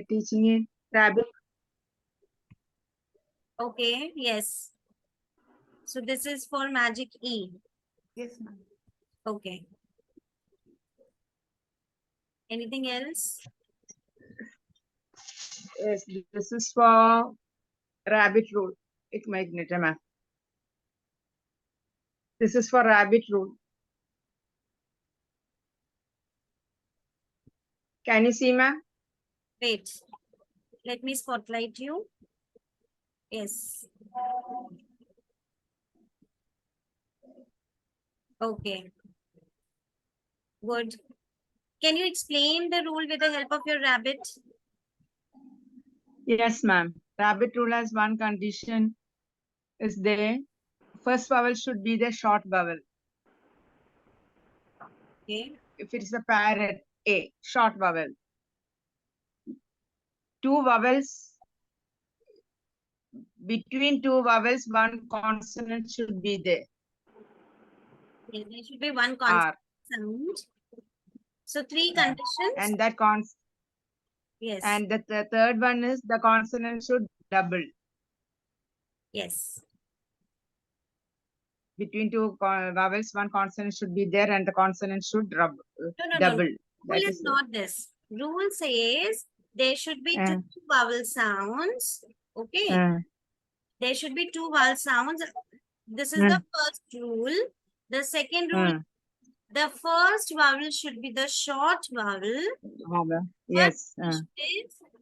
teaching in rabbit. Okay, yes. So this is for magic E. Yes, ma'am. Okay. Anything else? Yes, this is for rabbit rule. एक minute ma'am. This is for rabbit rule. Can you see, ma'am? Wait. Let me spotlight you. Yes. Okay. Good. Can you explain the rule with the help of your rabbit? Yes, ma'am. Rabbit rule has one condition is there. First vowel should be the short vowel. Okay. If it is a parrot, A, short vowel. Two vowels, between two vowels, one consonant should be there. Yes, there should be one consonant R. sound. So three conditions. And that Yes. and the third one is the consonant should double. Yes. Between two vowels, one consonant should be there and the consonant should double. No. Rule is not this. Rule says there should be two vowel sounds. Okay. There should be two vowel sounds. This is the first rule. The second rule, the first vowel should be the short vowel. Yes.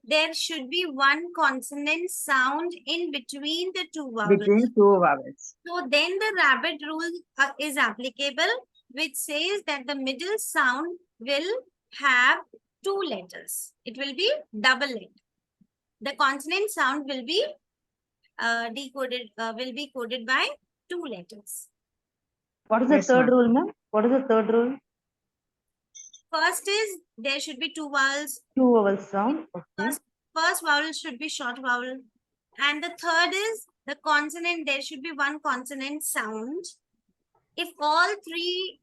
There should be one consonant sound in between the two vowels. Between two vowels. So then the rabbit rule is applicable, which says that the middle sound will have two letters. It will be double letter. The consonant sound will be coded by two letters. What is the third rule, ma'am? What is the third rule? First is there should be two vowels. Two vowel sound. Okay. First vowel should be short vowel. And the third is the consonant, there should be one consonant sound. If all three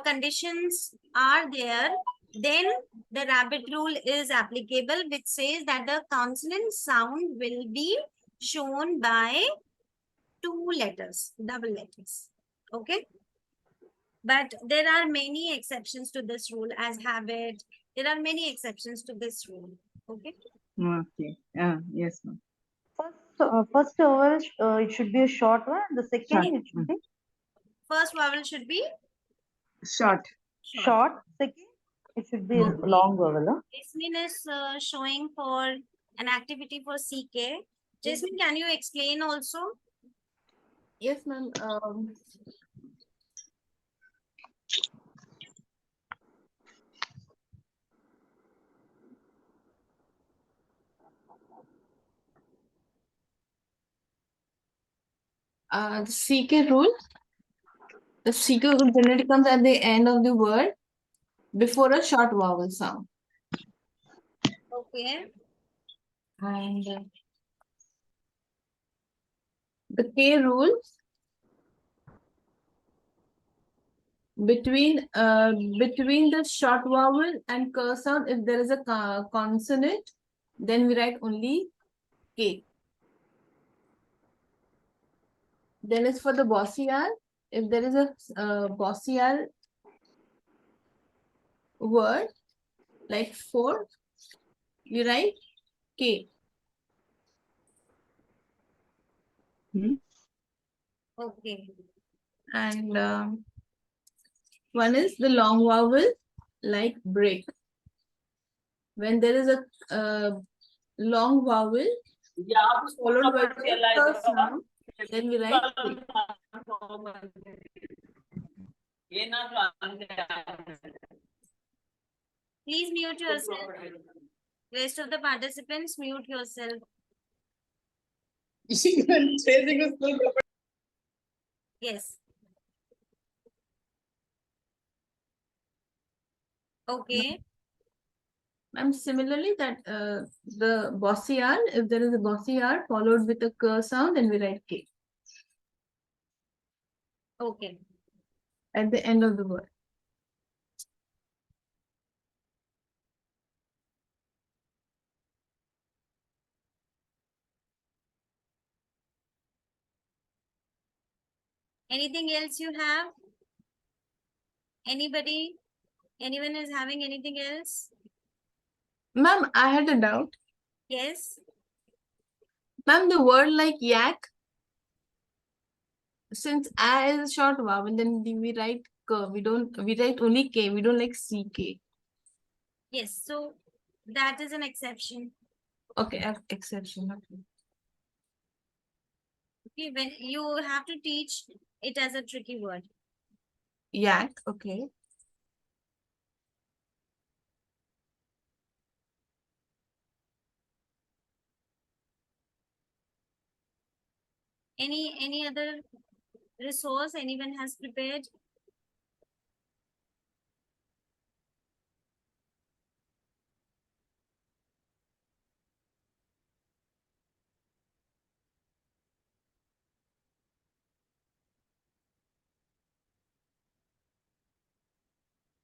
conditions are there, then the rabbit rule is applicable, which says that the consonant sound will be shown by two letters, double letters. Okay. But there are many exceptions to this rule as habit. There are many exceptions to this rule. Okay. Okay. Yes, ma'am. First vowel, it should be a short one. The second, it should be? First vowel should be? Short. Short. Second, it should be a long vowel. Huh? Jasmine is showing for an activity for CK. Jasmine, can you explain also? Yes, ma'am. The CK rule. The CK rule generally comes at the end of the word before a short vowel sound. Okay. And the K rule between the short vowel and K sound, if there is a consonant, then we write only K. Then it's for the bossy R. If there is a bossy R word like 4, we write K. Okay. And one is the long vowel like break. When there is a long vowel followed by the sound, then we write K. Please mute yourself. Rest of the participants, mute yourself. Yes. Okay. And similarly, that the bossy R, if there is a bossy R followed with a K sound, then we write K. Okay. At the end of the word. Anything else you have? Anybody? Anyone is having anything else? Ma'am, I had a doubt. Yes. Ma'am, the word like yak, since I is a short vowel, then we write k. We write only k. We don't like ck. Yes. So that is an exception. Okay, exception. Okay. Okay. When you have to teach it as a tricky word. Yak. Okay. Any other resource anyone has prepared?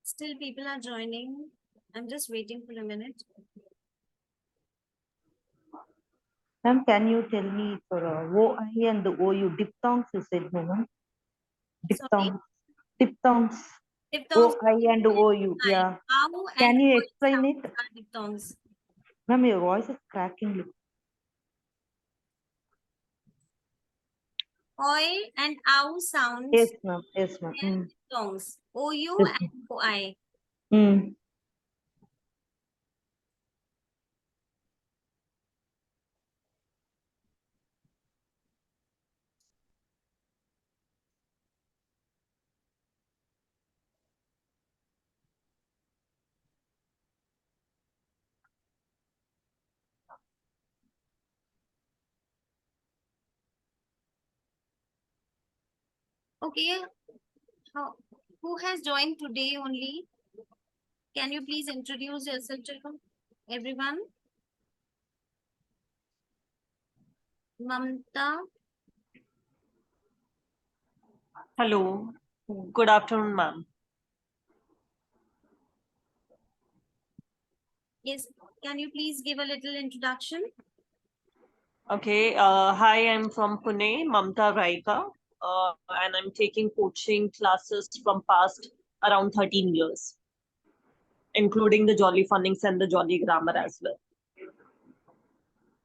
Still people are joining. I'm just waiting for a minute. Ma'am, can you tell me for OI and the OU diphthongs you said, no, ma'am? Sorry. Diphthongs. Diphthongs. Diphthongs. OI and OU. Yeah. Ow and Can you oi explain sounds it? are diphthongs. Ma'am, your voice is cracking. Oi and ow sounds Yes, ma'am. Yes, ma'am. are diphthongs. OU Yes, and OI. ma'am. Okay. How, who has joined today only? Can you please introduce yourself to everyone? Mamta. Hello. Good afternoon, ma'am. Yes. Can you please give a little introduction? Okay. Hi, I'm from Pune, Mamta Raika, and I'm taking coaching classes from past around 13 years, including the JollyPhonics and the Jolly Grammar as well.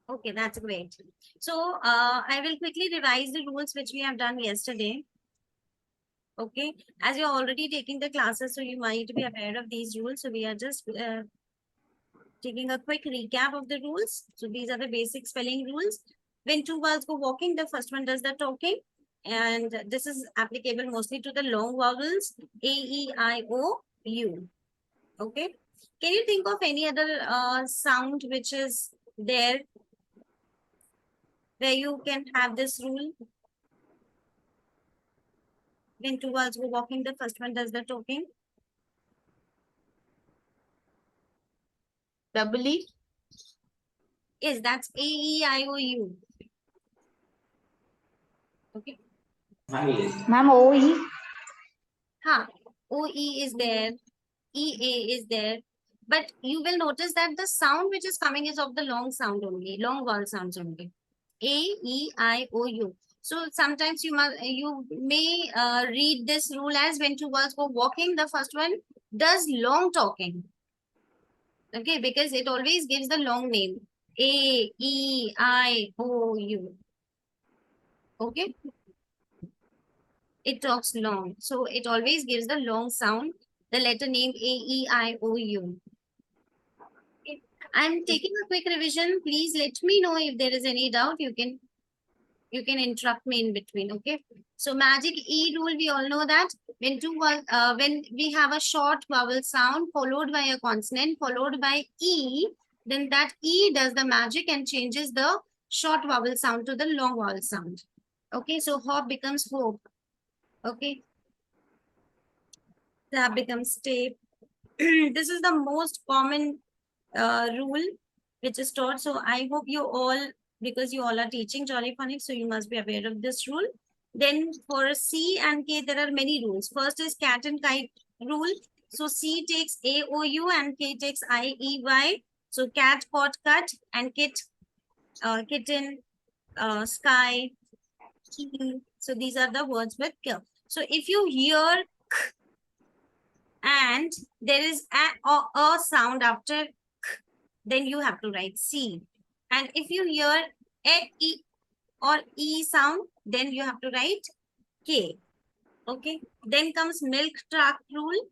Okay, that's great. So I will quickly revise the rules which we have done yesterday. Okay, as you're already taking the classes, so you might be aware of these rules. So we are just taking a quick recap of the rules. So these are the basic spelling rules. When two vowels go walking, the first one does the talking. And this is applicable mostly to the long vowels, A, E, I, O, U. Okay. Can you think of any other sound which is there where you can have this rule? When two vowels go walking, the first one does the talking. Double E. Yes, that's A, E, I, O, U. Okay. Ma'am, OE. Ha. O, E is there. E, A is there. But you will notice that the sound which is coming is of the long sound only, long vowel sounds only. A, E, I, O, U. So sometimes you may read this rule as when two vowels go walking, the first one does long talking. Okay, because it always gives the long name. A, E, I, O, U. Okay. It talks long. So it always gives the long sound, the letter name A, E, I, O, U. Okay. I'm taking a quick revision. Please let me know if there is any doubt. You can interrupt me in between. Okay. So magic E rule, we all know that when when we have a short vowel sound followed by a consonant followed by E, then that E does the magic and changes the short vowel sound to the long vowel sound. Okay. So hop becomes hope. Okay. That becomes tape. This is the most common rule which is taught. So I hope you all, because you all are teaching JollyPhonics, so you must be aware of this rule. Then for C and K, there are many rules. First is cat and kite rule. So C takes A, O, U and K takes I, E, Y. So cat, pot, cut and kit, kitten, sky, So these are the words with k. So if you hear k and there is a sound after k, then you have to write C. And if you hear a, e or e sound, then you have to write K. Okay. Then comes milk truck rule.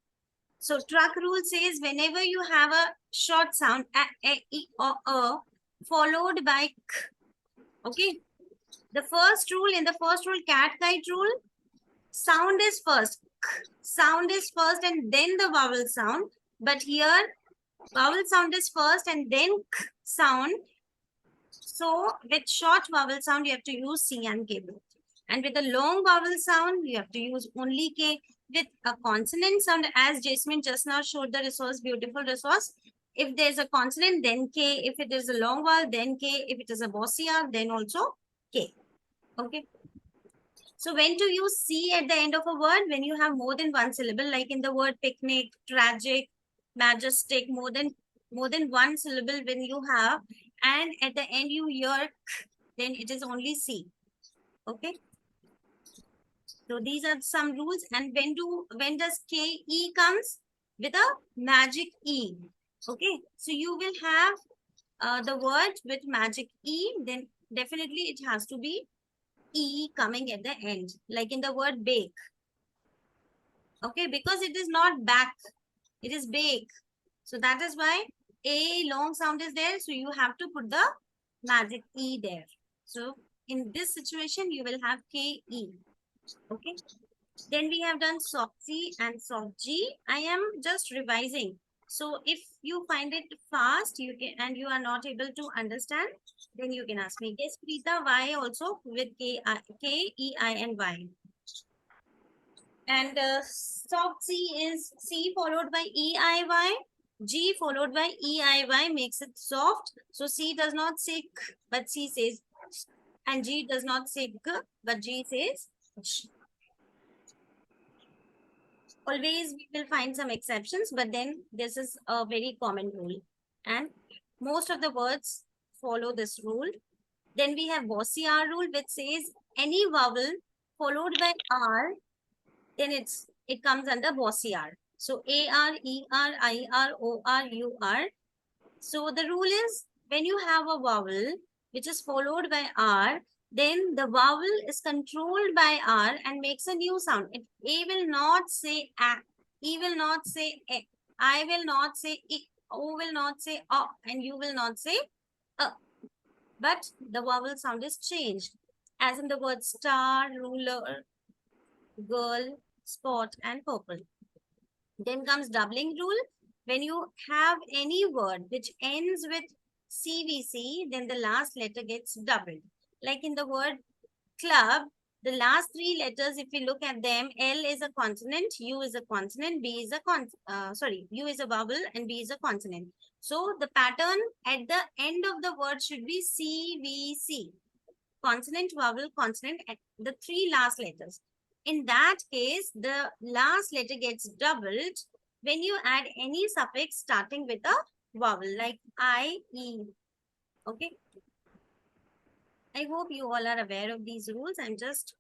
So truck rule says whenever you have a short sound a, e, or a followed by k. Okay. The first rule in the first rule, cat kite rule, sound is first. K sound is first and then the vowel sound. But here vowel sound is first and then k sound. So with short vowel sound, you have to use C and K. And with a long vowel sound, you have to use only K. With a consonant sound, as Jasmine just now showed the resource, beautiful resource. If there's a consonant, then K. If it is a long vowel, then K. If it is a bossy R, then also K. Okay. So when to use C at the end of a word? When you have more than one syllable, like in the word picnic, tragic, majestic, more than one syllable when you have, and at the end you hear k, then it is only C. Okay. So these are some rules. And when does KE comes? With a magic E. Okay. So you will have the word with magic E, then definitely it has to be E coming at the end, like in the word bake. Okay, because it is not back, it is bake. So that is why a long sound is there. So you have to put the magic E there. So in this situation, you will have KE. Okay. Then we have done soft C and soft G. I am just revising. So if you find it fast, you can, and you are not able to understand, then you can ask me. Yes, Preeta, Y also with K, E, I, and Y. And soft C is C followed by E, I, Y. G followed by E, I, Y makes it soft. So C does not say K, but C says, and G does not say G, but G says Sh. Always we will find some exceptions, but then this is a very common rule. And most of the words follow this rule. Then we have bossy R rule, which says any vowel followed by R, then it comes under bossy R. So A R, E R, I R, O R, U R. So the rule is when you have a vowel which is followed by R, then the vowel is controlled by R and makes a new sound. A will not say A, E will not say E, I will not say I, O will not say A, and you will not say A. But the vowel sound is changed, as in the word star, ruler, girl, spot, and purple. Then comes doubling rule. When you have any word which ends with CVC, then the last letter gets doubled. Like in the word club, the last three letters, if we look at them, L is a consonant, U is a consonant, B is a U is a vowel and B is a consonant. So the pattern at the end of the word should be CVC. Consonant, vowel, consonant, at the three last letters. In that case, the last letter gets doubled when you add any suffix starting with a vowel like I, E. Okay. I hope you all are aware of these rules. I'm just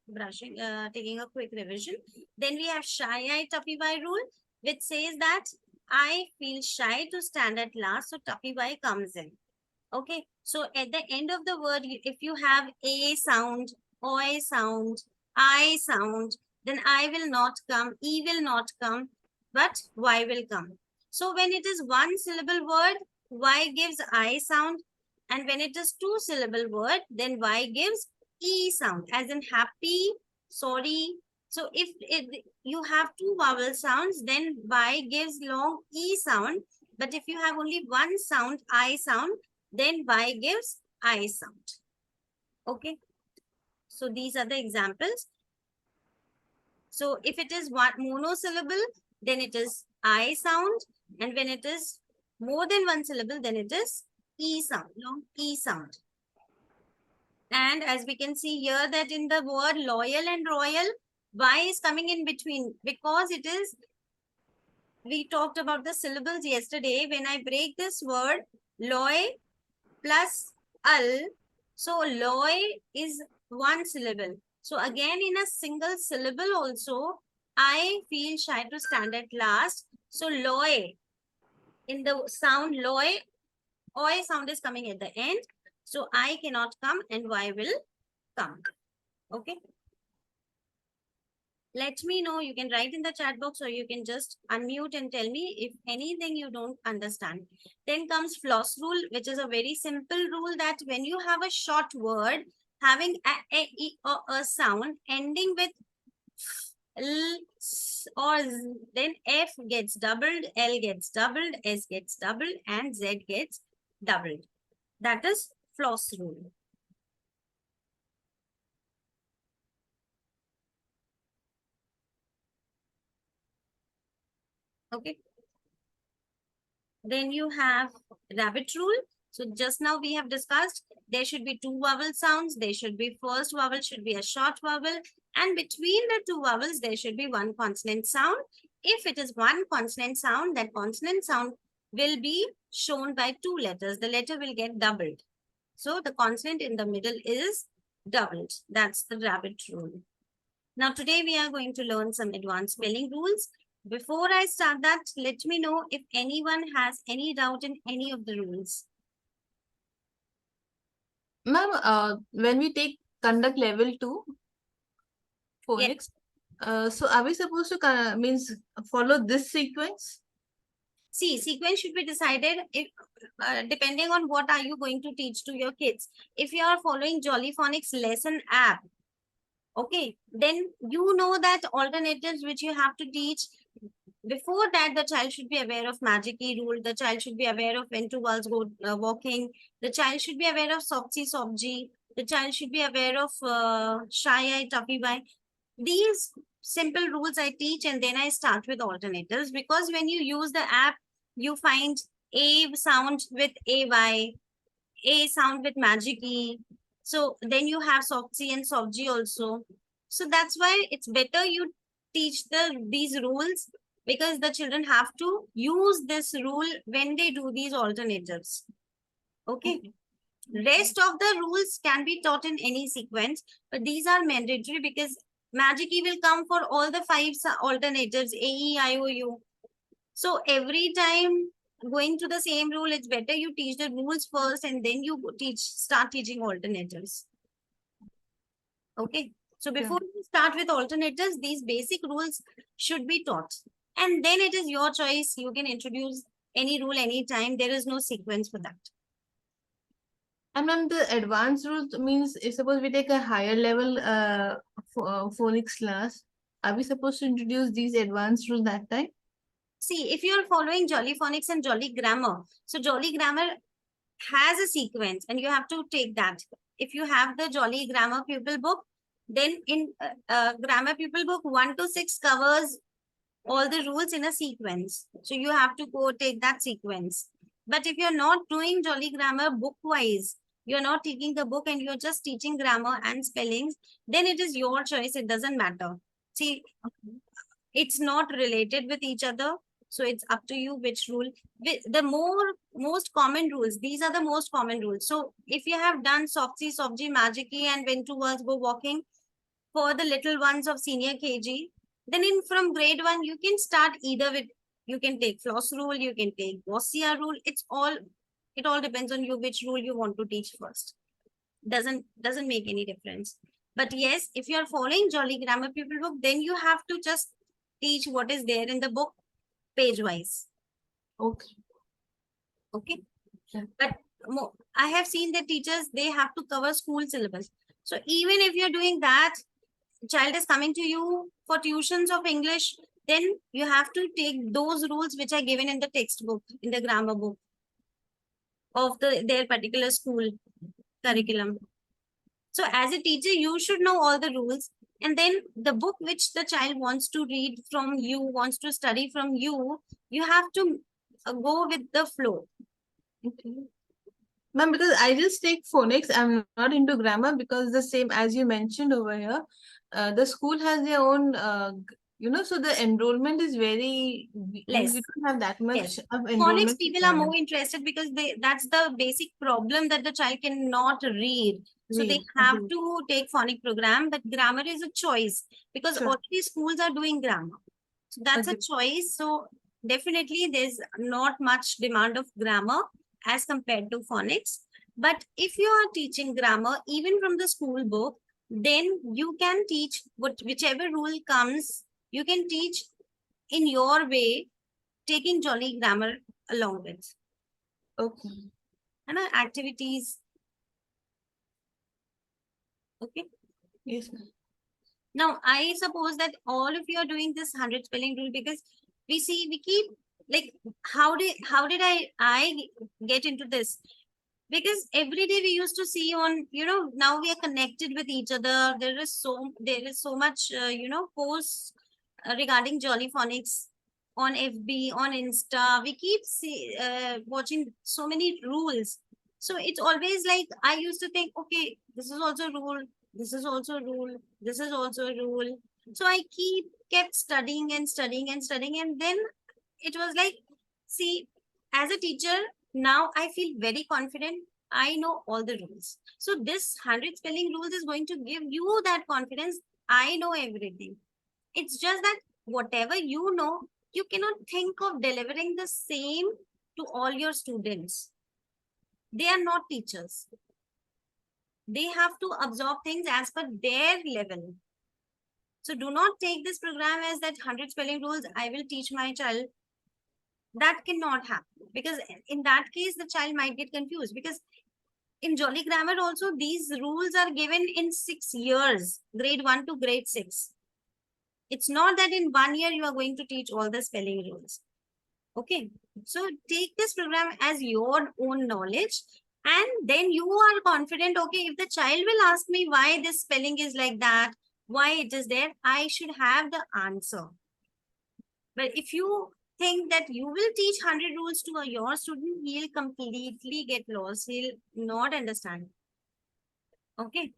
taking a quick revision. Then we have shy eye, tuppy Y rule, which says that I feel shy to stand at last, so tuppy Y comes in. Okay, so at the end of the word, if you have A sound, Oi sound, I sound, then I will not come, E will not come, but Y will come. So when it is one syllable word, Y gives I sound. And when it is two syllable word, then Y gives E sound, as in happy, sorry. So if you have two vowel sounds, then Y gives long E sound. But if you have only one sound, I sound, then Y gives I sound. Okay. So these are the examples. So if it is one monosyllable, then it is I sound. And when it is more than one syllable, then it is E sound, long E sound. And as we can see here that in the word loyal and royal, Y is coming in between because it is, we talked about the syllables yesterday. When I break this word, loy plus al, so loy is one syllable. So again, in a single syllable also, I feel shy to stand at last. So loy, in the sound loy, oi sound is coming at the end. So I cannot come and Y will come. Okay. Let me know. You can write in the chat box or you can just unmute and tell me if anything you don't understand. Then comes floss rule, which is a very simple rule that when you have a short word having a, e, or a sound ending with l, s, or z, then F gets doubled, L gets doubled, S gets doubled, and Z gets doubled. That is floss rule. Okay. Then you have rabbit rule. So just now we have discussed there should be two vowel sounds. There should be first vowel should be a short vowel, and between the two vowels there should be one consonant sound. If it is one consonant sound, that consonant sound will be shown by two letters. The letter will get doubled. So the consonant in the middle is doubled. That's the rabbit rule. Now today we are going to learn some advanced spelling rules. Before I start that, let me know if anyone has any doubt in any of the rules. Ma'am, when we take conduct level 2 phonics, so are we supposed to means follow this sequence? See, sequence should be decided if depending on what are you going to teach to your kids. If you are following JollyPhonics lesson app, okay, then you know that alternatives which you have to teach. Before that, the child should be aware of magic key rule. The child should be aware of when two girls go walking. The child should be aware of softy sobji. The child should be aware of shy tuffy by. These simple rules I teach, and then I start with alternatives, because when you use the app, you find A sound with AY, A sound with magic E. So then you have soft C and soft G also. So that's why it's better you teach these rules, because the children have to use this rule when they do these alternatives. Okay. Rest of the rules can be taught in any sequence, but these are mandatory because magic E will come for all the 5 alternatives, A, E, I, O, U. So every time going to the same rule, it's better you teach the rules first and then you start teaching alternatives. Okay. So before you start with alternatives, these basic rules should be taught. And then it is your choice. You can introduce any rule anytime. There is no sequence for that. And ma'am, the advanced rules means if suppose we take a higher level phonics class, are we supposed to introduce these advanced rules that time? See, if you are following JollyPhonics and Jolly Grammar, so Jolly Grammar has a sequence and you have to take that. If you have the Jolly Grammar Pupil book, then in Grammar Pupil book 1 to 6 covers all the rules in a sequence. So you have to go take that sequence. But if you're not doing Jolly Grammar book wise, you're not taking the book and you're just teaching grammar and spellings, then it is your choice. It doesn't matter. See, it's not related with each other. So it's up to you which rule. The most common rules, these are the most common rules. So if you have done softy, sobji, magic-y, and when two words go walking for the little ones of senior KG, then from grade 1, you can start either with, you can take floss rule, you can take Gaussian rule. It all depends on you which rule you want to teach first. Doesn't make any difference. But yes, if you are following Jolly Grammar Pupil book, then you have to just teach what is there in the book page wise. Okay. Okay. Yeah. But I have seen that teachers, they have to cover school syllabus. So even if you're doing that, child is coming to you for tuitions of English, then you have to take those rules which are given in the textbook, in the grammar book of their particular school curriculum. So as a teacher, you should know all the rules. And then the book which the child wants to read from you, wants to study from you, you have to go with the flow. Okay. Ma'am, because I just take phonics, I'm not into grammar because the same as you mentioned over here, the school has their own, so the enrollment is very, Less. we don't have that much Yes. of Phonics enrollment. people are more interested because that's the basic problem, that the child cannot read. So they have to take phonic program, but grammar is a choice because Sure. already schools are doing grammar. So that's a Agreed. choice. So definitely there's not much demand of grammar as compared to phonics. But if you are teaching grammar, even from the school book, then you can teach whichever rule comes, you can teach in your way, taking Jolly grammar along with. Okay. And activities. Okay. Yes, ma'am. Now, I suppose that all of you are doing this 100 spelling rule because we keep like, how did I get into this? Because every day we used to see on, now we are connected with each other. There is so much, posts regarding JollyPhonics on FB, on Insta. We keep watching so many rules. So it's always like, I used to think, okay, this is also a rule. This is also a rule. This is also a rule. So I kept studying and studying and studying. And then it was like, see, as a teacher, now I feel very confident. I know all the rules. So this 100 spelling rules is going to give you that confidence. I know everything. It's just that whatever you know, you cannot think of delivering the same to all your students. They are not teachers. They have to absorb things as per their level. So do not take this program as that 100 spelling rules I will teach my child. That cannot happen, because in that case, the child might get confused, because in Jolly Grammar also, these rules are given in 6 years, grade 1 to grade 6. It's not that in 1 year you are going to teach all the spelling rules. Okay, so take this program as your own knowledge, and then you are confident, okay, if the child will ask me why this spelling is like that, why it is there, I should have the answer. But if you think that you will teach 100 rules to your student, he'll completely get lost. He'll not understand. Okay.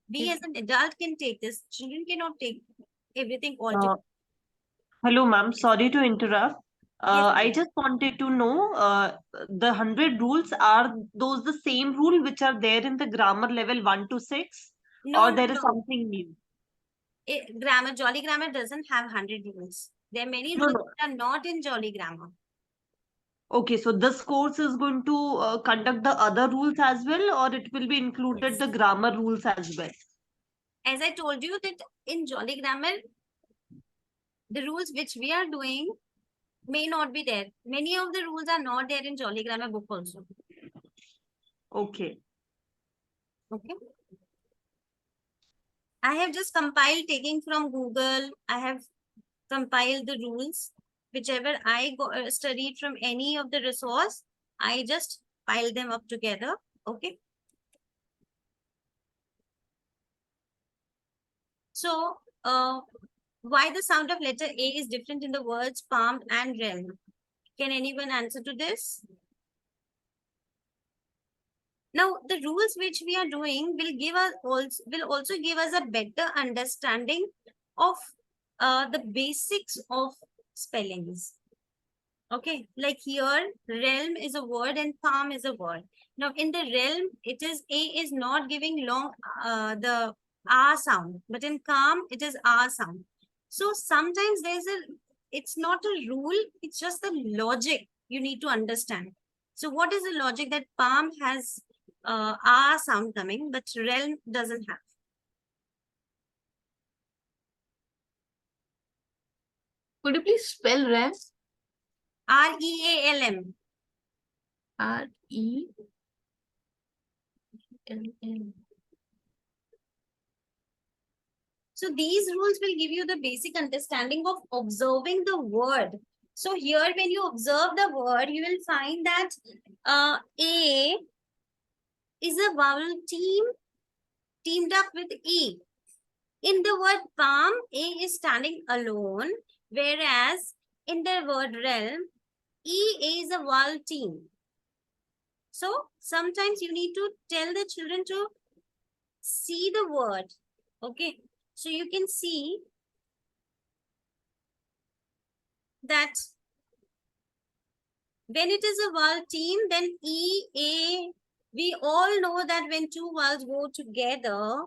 We as an adult can take this. Children cannot take everything all together. Hello, ma'am. Sorry to interrupt. Yes, I ma'am. just wanted to know, the 100 rules, are those the same rule which are there in the grammar level 1 to 6? No, Or no, there is no. something new? Jolly Grammar doesn't have 100 rules. There are many No, rules no. that are not in Jolly Grammar. Okay, so this course is going to conduct the other rules as well, or it will be included Yes. the grammar rules as well? As I told you that in Jolly Grammar, the rules which we are doing may not be there. Many of the rules are not there in Jolly Grammar book also. Okay. Okay. I have just compiled, taking from Google. I have compiled the rules. Whichever I studied from any of the resource, I just pile them up together. Okay. So, why the sound of letter A is different in the words palm and realm? Can anyone answer to this? Now, the rules which we are doing will also give us a better understanding of the basics of spellings. Okay, like here, realm is a word and palm is a word. Now, in the realm, A is not giving long the R sound, but in calm, it is R sound. So sometimes it's not a rule, it's just the logic you need to understand. So what is the logic that palm has R sound coming, but realm doesn't have? Could you please spell RAM? REALM. RELM. So these rules will give you the basic understanding of observing the word. So here, when you observe the word, you will find that A is a vowel teamed up with E. In the word palm, A is standing alone, whereas in the word realm, E is a vowel team. So sometimes you need to tell the children to see the word. Okay. So you can see that when it is a vowel team, then E, A, we all know that when two vowels go together,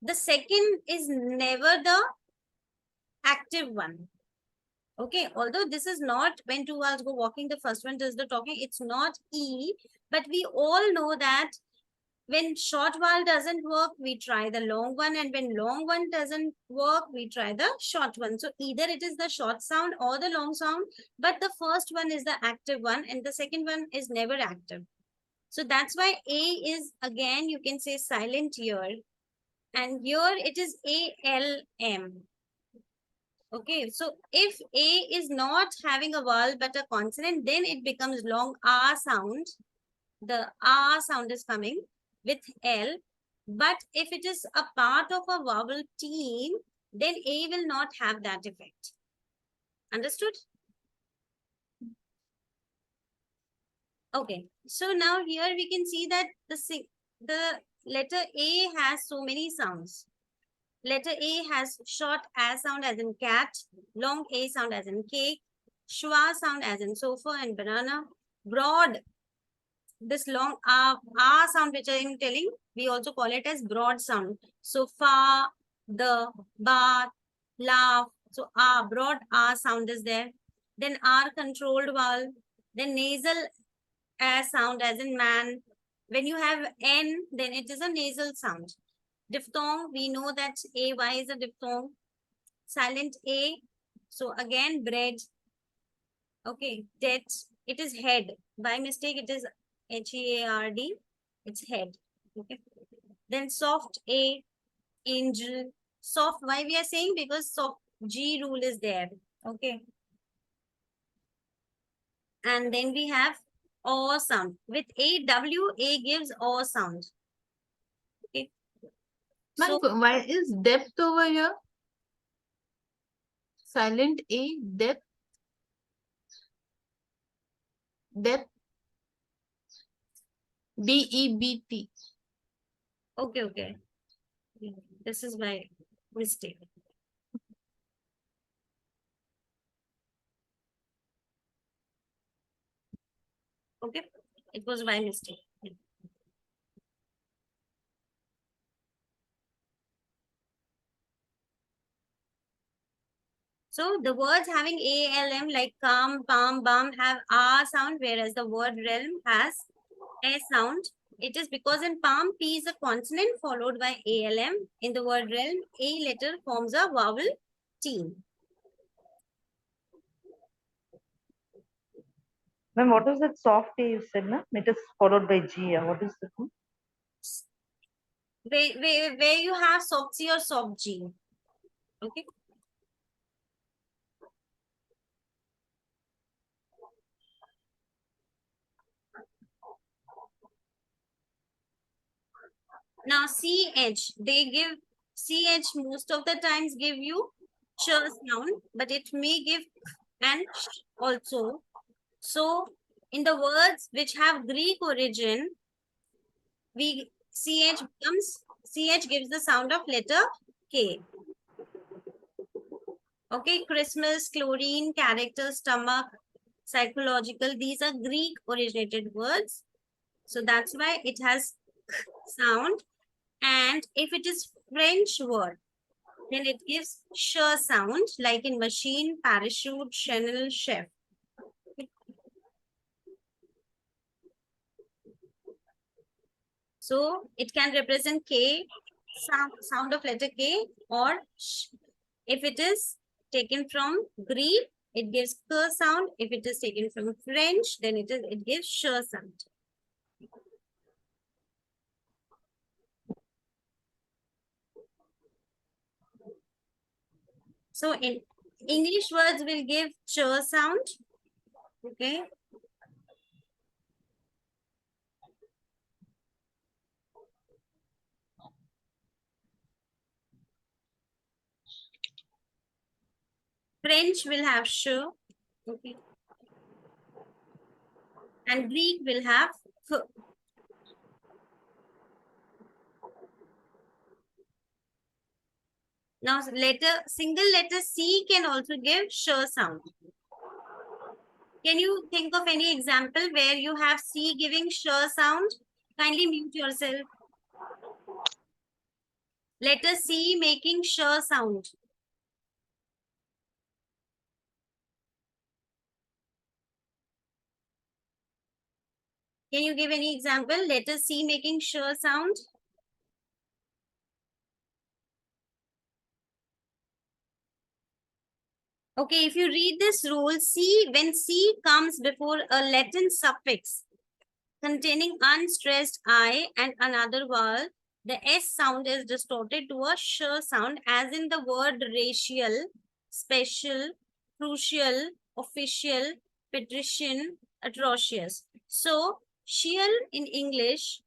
the second is never the active one. Okay, although this is not when two vowels go walking, the first one does the talking, it's not E, but we all know that when short vowel doesn't work, we try the long one, and when long one doesn't work, we try the short one. So either it is the short sound or the long sound, but the first one is the active one and the second one is never active. So that's why A is, again, you can say silent here, and here it is ALM. Okay, so if A is not having a vowel but a consonant, then it becomes long R sound. The R sound is coming with L. But if it is a part of a vowel team, then A will not have that effect. Understood? Okay, so now here we can see that the letter A has so many sounds. Letter A has short A sound as in cat, long A sound as in cake, schwa sound as in sofa and banana, broad, this long R sound which I am telling, we also call it as broad sound. So fa, the, ba, laugh. So broad R sound is there. Then R controlled vowel. Then nasal A sound as in man. When you have N, then it is a nasal sound. Diphthong, we know that AY is a diphthong. Silent A. So again, bread. Okay, debt. It is head. By mistake, it is HEARD. It's head. Okay. Then soft A, angel. Soft, why we are saying? Because soft G rule is there. Okay. And then we have O sound. With AW, A gives O sound. Okay. Ma'am, So, why is depth over here? Silent A, depth. Depth. DEBT. okay. This is my mistake. Okay, it was my mistake. So the words having ALM like calm, palm, balm have R sound, whereas the word realm has A sound. It is because in palm, P is a consonant followed by ALM. In the word realm, A letter forms a vowel team. Ma'am, what is that soft A you said, ma'am? It is followed by G. What is that? Ma'am? Where you have soft C or soft G. Okay. Now CH, they give CH most of the times give you ch sound, but it may give and sh also. So in the words which have Greek origin, CH gives the sound of letter K. Okay, Christmas, chlorine, character, stomach, psychological, these are Greek originated words. So that's why it has sound. And if it is French word, then it gives sh sound, like in machine, parachute, Chanel, chef. So it can represent K, sound of letter K, or sh. If it is taken from Greek, it gives k sound. If it is taken from French, then it gives sh sound. So in English words will give ch sound. Okay. French will have sh. Okay. And Greek will have f. Now, single letter C can also give sh sound. Can you think of any example where you have C giving sh sound? Kindly mute yourself. Letter C making sh sound. Can you give any example? Letter C making sh sound. Okay, if you read this rule, when C comes before a Latin suffix containing unstressed I and another vowel, the S sound is distorted to a sh sound, as in the word racial, special, crucial, official, patrician, atrocious. So, shial in English,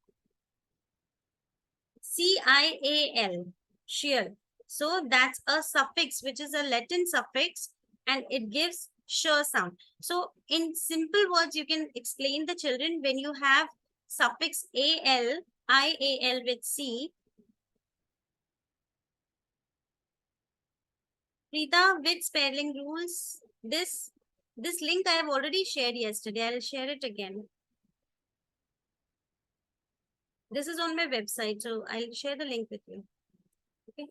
C-I-A-L, shial. So, that's a suffix, which is a Latin suffix, and it gives sh sound. So, in simple words, you can explain the children when you have suffix al, ial with c. Rita, with spelling rules, this link I have already shared yesterday. I'll share it again. This is on my website, so I'll share the link with you. Okay.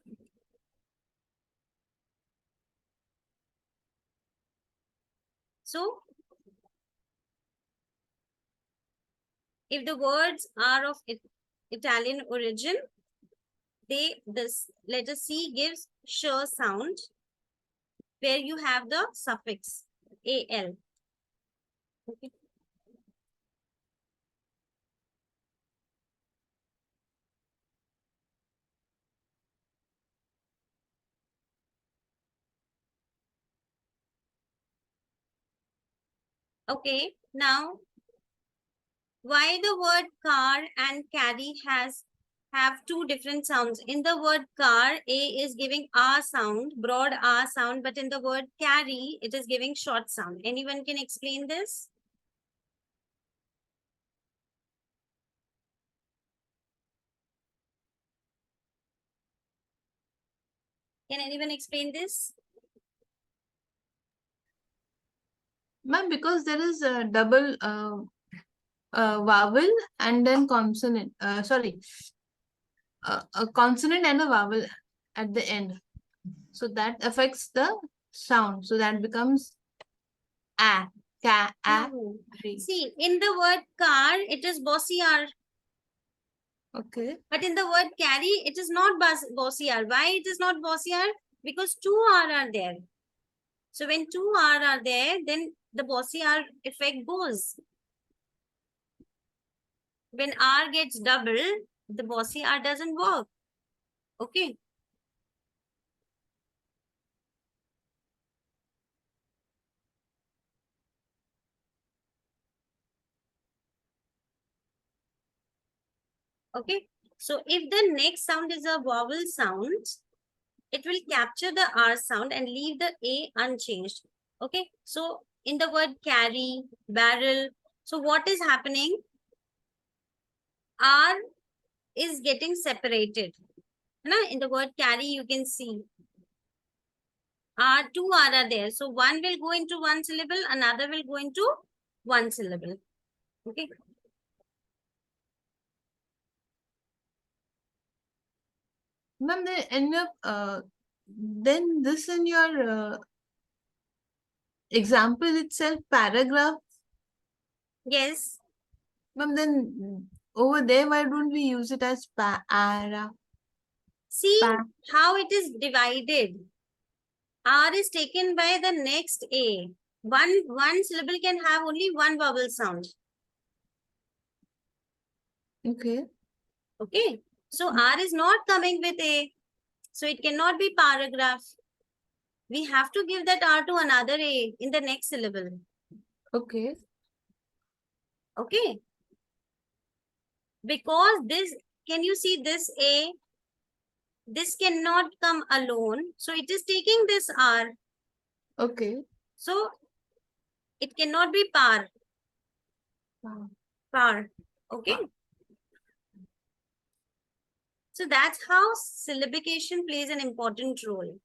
So, if the words are of Italian origin, this letter C gives sh sound where you have the suffix al. Okay. Okay, now why the word car and carry have two different sounds? In the word car, A is giving R sound, broad R sound, but in the word carry, it is giving short sound. Anyone can explain this? Can anyone explain this? Ma'am, because there is a double vowel and then consonant. Sorry, a consonant and a vowel at the end. So that affects the sound. So that becomes a, ka, a, No. re. See, in the word car, it is bossy R. Okay. But in the word carry, it is not bossy R. Why it is not bossy R? Because two R are there. So when two R are there, then the bossy R effect goes. When R gets double, the bossy R doesn't work. Okay. Okay. So if the next sound is a vowel sound, it will capture the R sound and leave the A unchanged. Okay. So in the word carry, barrel, so what is happening? R is getting separated. In the word carry, you can see two R are there. So one will go into one syllable, another will go into one syllable. Okay. Ma'am, then this in your example itself, paragraph. Yes. Ma'am, then over there, why don't we use it as para? See Pa. how it is divided. R is taken by the next A. One syllable can have only one vowel sound. Okay. Okay. So R is not coming with A. So it cannot be paragraph. We have to give that R to another A in the next syllable. Okay. Okay. Because this, can you see this A? This cannot come alone. So it is taking this R. Okay. So it cannot be par. Par. Okay. So that's how syllabication plays an important role.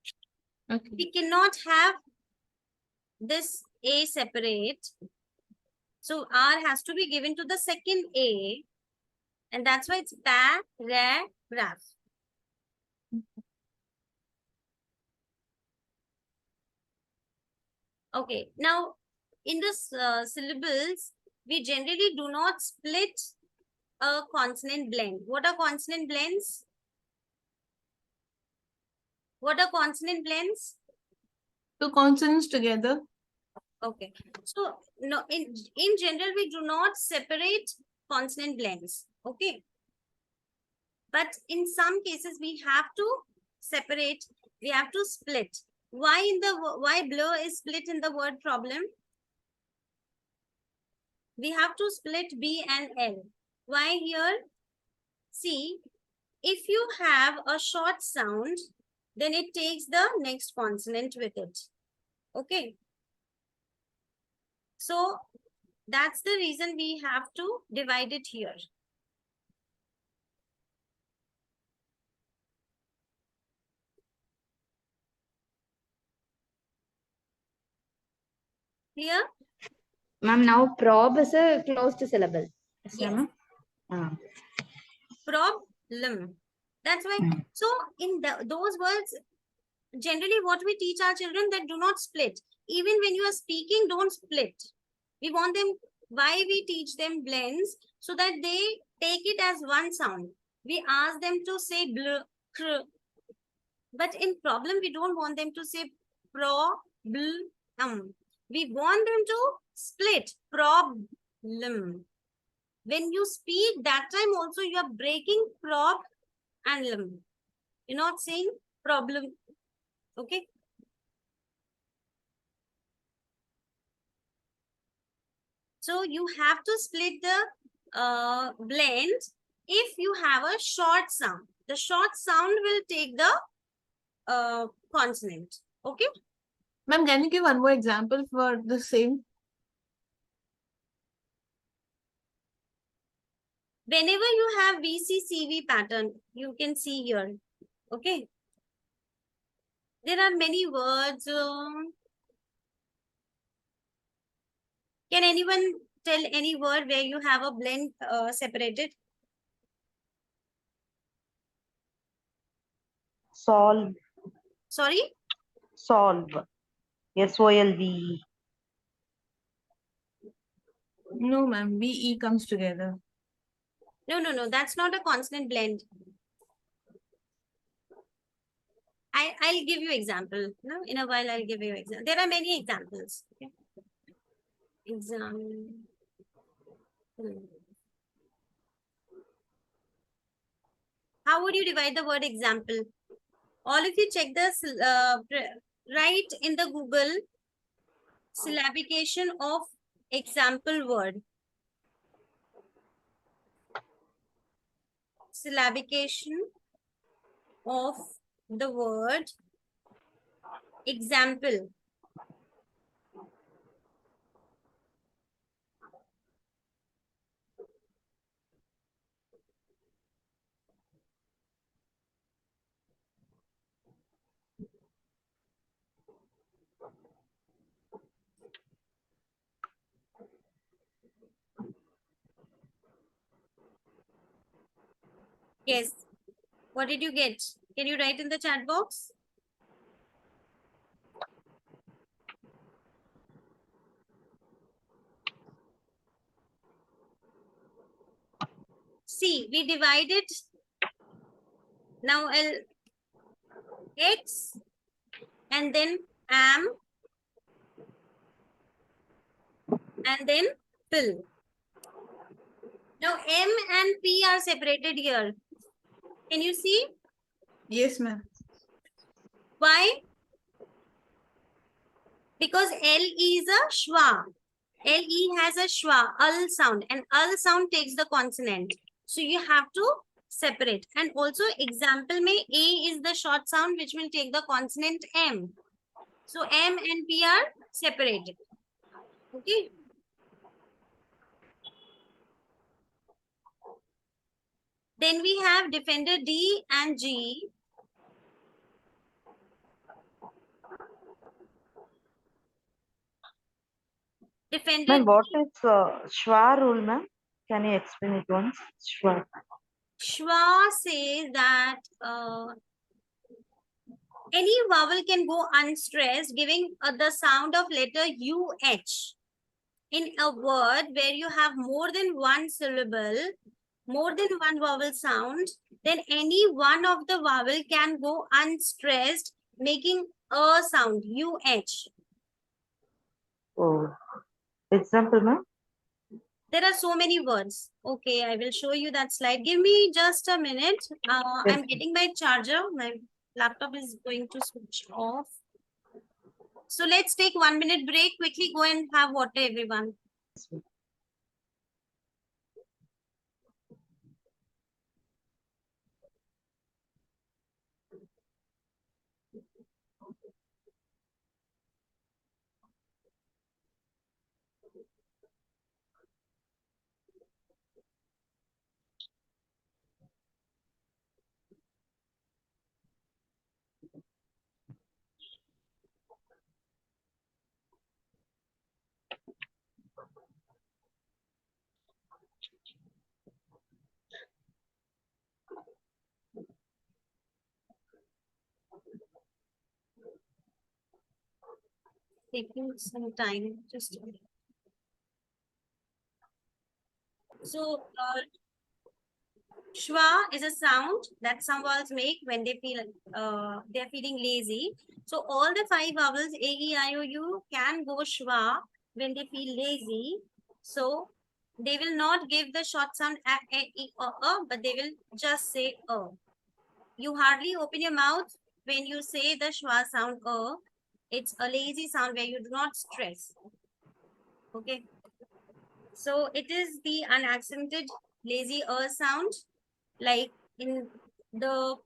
Okay. We cannot have this A separate. So R has to be given to the second A. And that's why it's paragraph. Okay, now in the syllables, we generally do not split a consonant blend. What are consonant blends? What are consonant blends? Two consonants together. Okay, so no, in general, we do not separate consonant blends. Okay, but in some cases, we have to separate. We have to split. Why blur is split in the word problem? We have to split B and L. Why here? See, if you have a short sound, then it takes the next consonant with it. Okay. So that's the reason we have to divide it here. Clear? Ma'am, now prob is a closed syllable. Yes, Yes. ma'am. Ah. Problem. That's why. So in those words, generally what we teach our children that do not split. Even when you are speaking, don't split. We want them, why we teach them blends, so that they take it as one sound. We ask them to say bl, kr. But in problem, we don't want them to say pro, bl, We want them to split problem. When you speak, that time also you are breaking prob and lim. You're not saying problem. Okay. So you have to split the blend if you have a short sound. The short sound will take the consonant. Okay. Ma'am, can you give one more example for the same? Whenever you have VCCV pattern, you can see here. Okay. There are many words. Can anyone tell any word where you have a blend separated? Solve. Sorry? Solve. SOLVE. No, ma'am. BE comes together. No. That's not a consonant blend. I'll give you example. No, in a while I'll give you example. There are many examples. Okay. Example. How would you divide the word example? All of you check this. Write in the Google syllabication of example word. Syllabication of the word example. Yes. What did you get? Can you write in the chat box? See, we divided. Now I'll X and then am and then fill. Now M and P are separated here. Can you see? Yes, ma'am. Why? Because LE is a schwa. LE has a schwa, ul sound, and ul sound takes the consonant. So you have to separate. And also example mein A is the short sound which will take the consonant M. So M and P are separated. Okay. Then we have defender D and G. Defender Ma'am, what is schwa rule, ma'am? Can you explain it once? Schwa. schwa says that any vowel can go unstressed, giving the sound of letter UH. In a word where you have more than one syllable, more than one vowel sound, then any one of the vowel can go unstressed, making a sound, UH. Oh. Example, ma'am? There are so many words. Okay, I will show you that slide. Give me just a minute. I'm getting my charger. My laptop is going to switch off. So let's take 1 minute break. Quickly go and have water, everyone. Taking some time. Just so schwa is a sound that some vowels make when they feel they're feeling lazy. So all the 5 vowels A, E, I, O, U can go schwa when they feel lazy. So they will not give the short sound a, e, o, but they will just say You hardly open your mouth when you say the schwa sound It's a lazy sound where you do not stress. Okay. So it is the unaccented lazy sound, like in the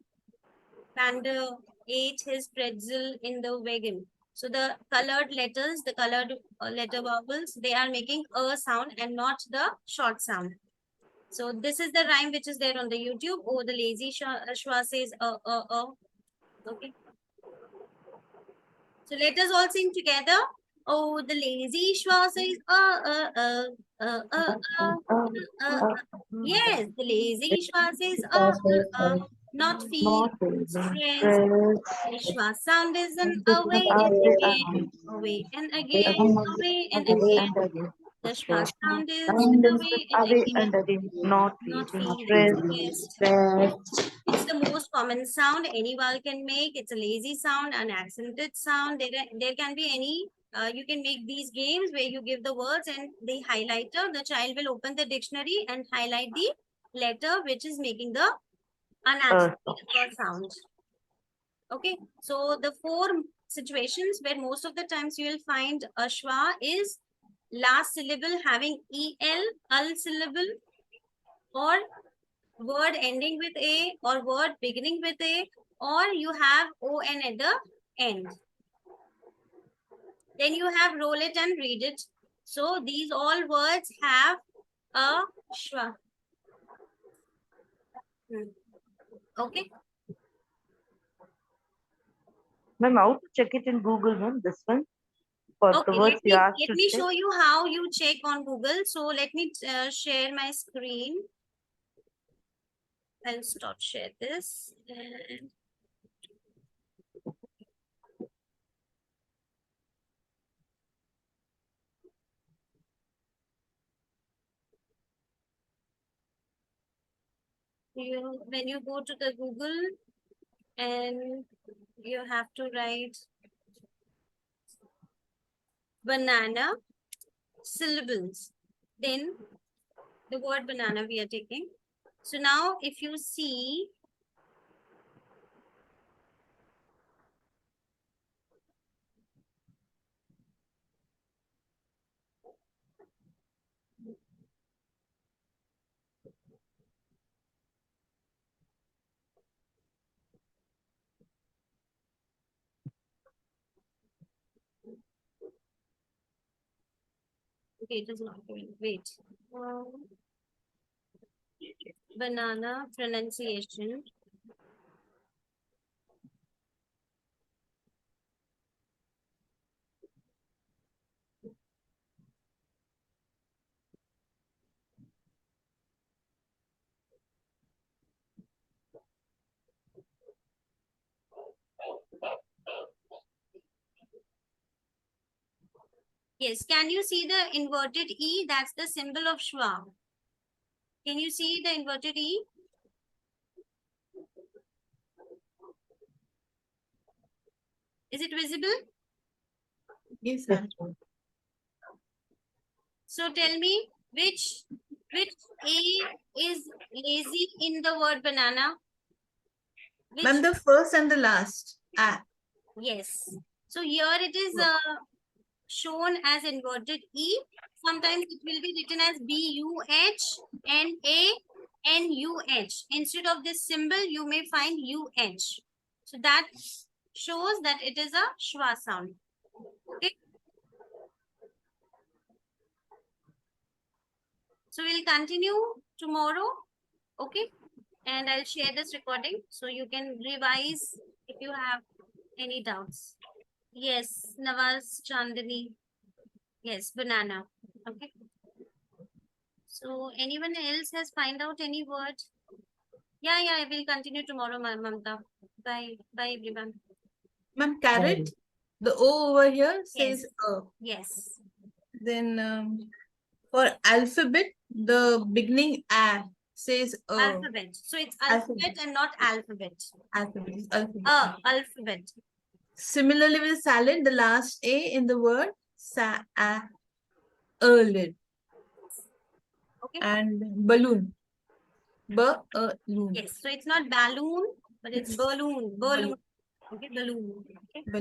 panda ate his pretzel in the wagon. So the colored letters, the colored letter vowels, they are making a sound and not the short sound. So this is the rhyme which is there on the YouTube. Oh, the lazy schwa says Okay. So let us all sing together. Oh, the lazy schwa says Yes, the lazy schwa says not feel Not feeling stressed. stressed. The schwa sound is an away and again, away and again, away and again. The schwa sound is away and Away again, and again, not not feeling feeling stressed. stressed. It's the most common sound any vowel can make. It's a lazy sound, an accented sound. There can be any, you can make these games where you give the words and the highlighter, the child will open the dictionary and highlight the letter which is making the unaccented sound. Okay, so the 4 situations where most of the times you will find a schwa is last syllable having ul syllable, or word ending with a, or word beginning with a, or you have on at the end. Then you have roll it and read it. So these all words have a schwa. Okay. Ma'am, how to check it in Google, ma'am? This one? For the Okay, words you asked let to me check. show you how you check on Google. So let me share my screen. I'll stop share this. And when you go to the Google and you have to write banana syllables, then the word banana we are taking. So now if you see, okay, it is not going, wait. Banana pronunciation. Yes, can you see the inverted E? That's the symbol of schwa. Can you see the inverted E? Is it visible? Yes, Yes, ma'am. ma'am. So tell me which A is lazy in the word banana? Which, Ma'am, the first and the last. Ah. yes. So here it is shown as inverted E. Sometimes it will be written as BUHNANUH. Instead of this symbol, you may find UH. So that shows that it is a schwa sound. Okay. So we'll continue tomorrow. Okay. And I'll share this recording so you can revise if you have any doubts. Yes, Nawaz Chandani. Yes, banana. Okay. So anyone else has find out any word? Yeah, I will continue tomorrow, Mamta. Bye. Bye, everyone. Ma'am, carrot. The O over here Yes. says A. Yes. Then for alphabet, the beginning A says A. Alphabet. So it's alphabet, Alphabet. and not alphabet. Alphabet is alphabet. Alphabet. Similarly with salad, the last A in the word lid. Okay. And balloon. Balloon. Yes. So it's not balloon, but it's balloon. Balloon. Okay, balloon. Okay. Balloon.